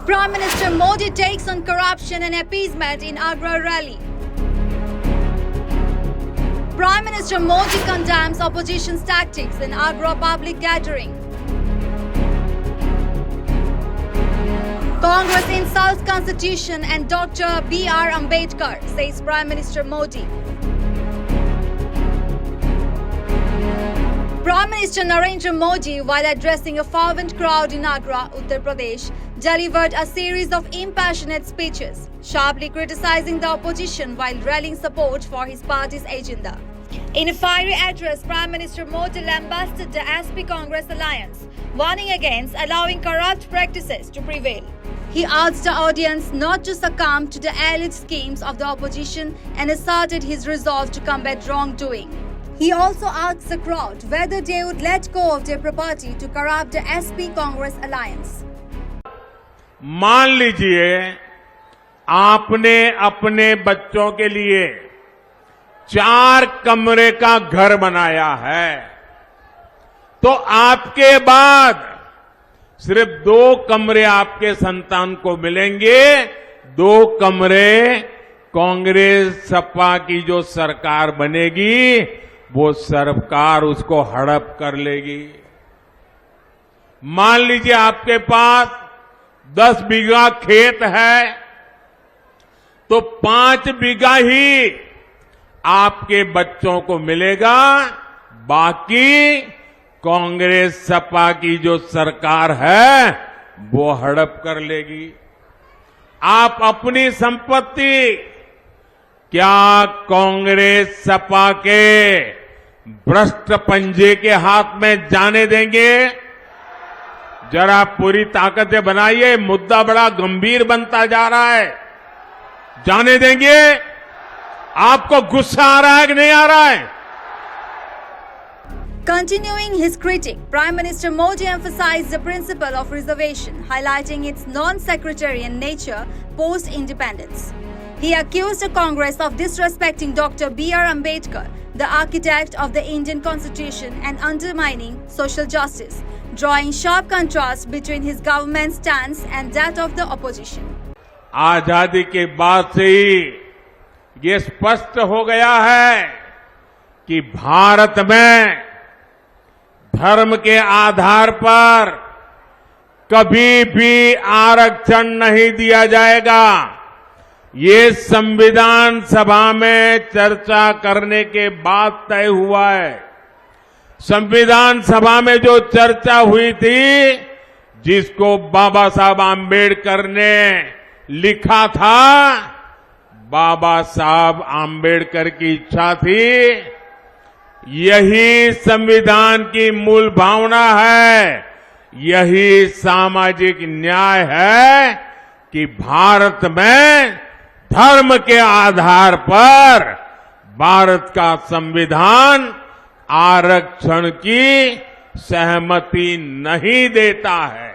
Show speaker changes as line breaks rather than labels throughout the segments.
Prime Minister Modi takes on corruption and appeasement in Agra rally. Prime Minister Modi condemns opposition's tactics in Agra public gathering. Congress insults Constitution and Dr. B.R. Ambedkar, says Prime Minister Modi. Prime Minister Narendra Modi, while addressing a fervent crowd in Agra, Uttar Pradesh, delivered a series of impassionate speeches, sharply criticizing the opposition while rallying support for his party's agenda. In a fiery address, Prime Minister Modi lambasted the SP Congress alliance, warning against allowing corrupt practices to prevail. He urged the audience not to succumb to the elite schemes of the opposition and asserted his resolve to combat wrongdoing. He also asked the crowd whether they would let go of their property to corrupt the SP Congress alliance.
मान लीजिए आपने अपने बच्चों के लिए 4 कमरे का घर बनाया है, तो आपके बाद सिर्फ 2 कमरे आपके संतान को मिलेंगे, 2 कमरे कांग्रेस सपा की जो सरकार बनेगी वो सरकार उसको हड़प कर लेगी। मान लीजिए आपके पास 10 बीघा खेत है, तो 5 बीघा ही आपके बच्चों को मिलेगा, बाकी कांग्रेस सपा की जो सरकार है वो हड़प कर लेगी। आप अपनी संपत्ति क्या कांग्रेस सपा के भ्रष्ट पंजे के हाथ में जाने देंगे? जरा पूरी ताकत से बनाइए, मुद्दा बड़ा गंभीर बनता जा रहा है। जाने देंगे? आपको गुस्सा आ रहा है कि नहीं आ रहा है?
Continuing his critique, Prime Minister Modi emphasized the principle of reservation, highlighting its non-sectarian nature post-independence. He accused the Congress of disrespecting Dr. B.R. Ambedkar, the architect of the Indian Constitution, and undermining social justice, drawing sharp contrast between his government's stance and that of the opposition.
आजादी के बाद से ही ये स्पष्ट हो गया है कि भारत में धर्म के आधार पर कभी भी आरक्षण नहीं दिया जाएगा। ये संविधान सभा में चर्चा करने के बाद तय हुआ है। संविधान सभा में जो चर्चा हुई थी, जिसको बाबा साहब आम्बेडकर ने लिखा था, बाबा साहब आम्बेडकर की इच्छा थी, यही संविधान की मूल भावना है, यही सामाजिक न्याय है कि भारत में धर्म के आधार पर भारत का संविधान आरक्षण की सहमति नहीं देता है।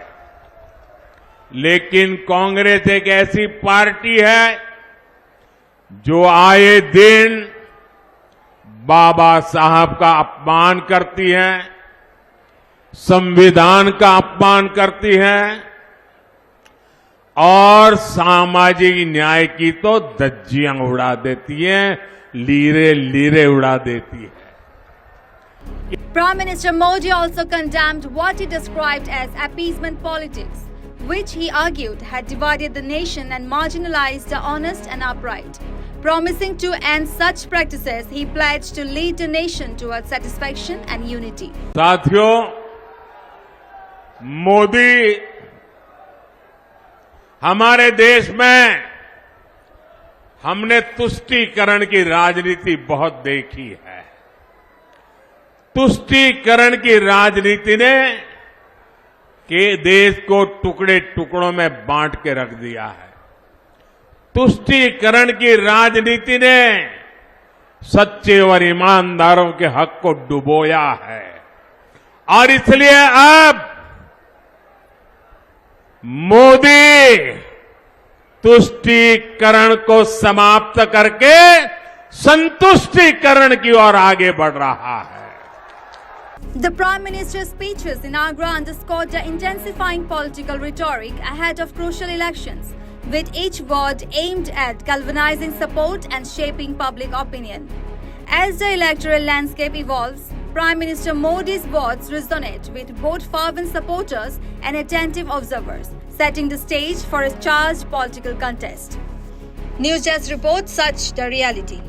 लेकिन कांग्रेस एक ऐसी पार्टी है जो आए दिन बाबा साहब का अपमान करती है, संविधान का अपमान करती है और सामाजिक न्याय की तो धज्जियां उड़ा देती है, लीरे लीरे उड़ा देती है।
Prime Minister Modi also condemned what he described as appeasement politics, which he argued had divided the nation and marginalized the honest and upright. Promising to end such practices, he pledged to lead the nation towards satisfaction and unity.
साथियों, मोदी हमारे देश में हमने तुष्टीकरण की राजनीति बहुत देखी है। तुष्टीकरण की राजनीति ने के देश को टुकड़े टुकड़ों में बांट के रख दिया है। तुष्टीकरण की राजनीति ने सच्चे और ईमानदारों के हक को डुबोया है और इसलिए अब मोदी तुष्टीकरण को समाप्त करके संतुष्टीकरण की ओर आगे बढ़ रहा है।
The Prime Minister's speeches in Agra underscored the intensifying political rhetoric ahead of crucial elections, with each word aimed at galvanizing support and shaping public opinion. As the electoral landscape evolves, Prime Minister Modi's words resonate with both fervent supporters and attentive observers, setting the stage for a charged political contest. News Desk reports such the reality.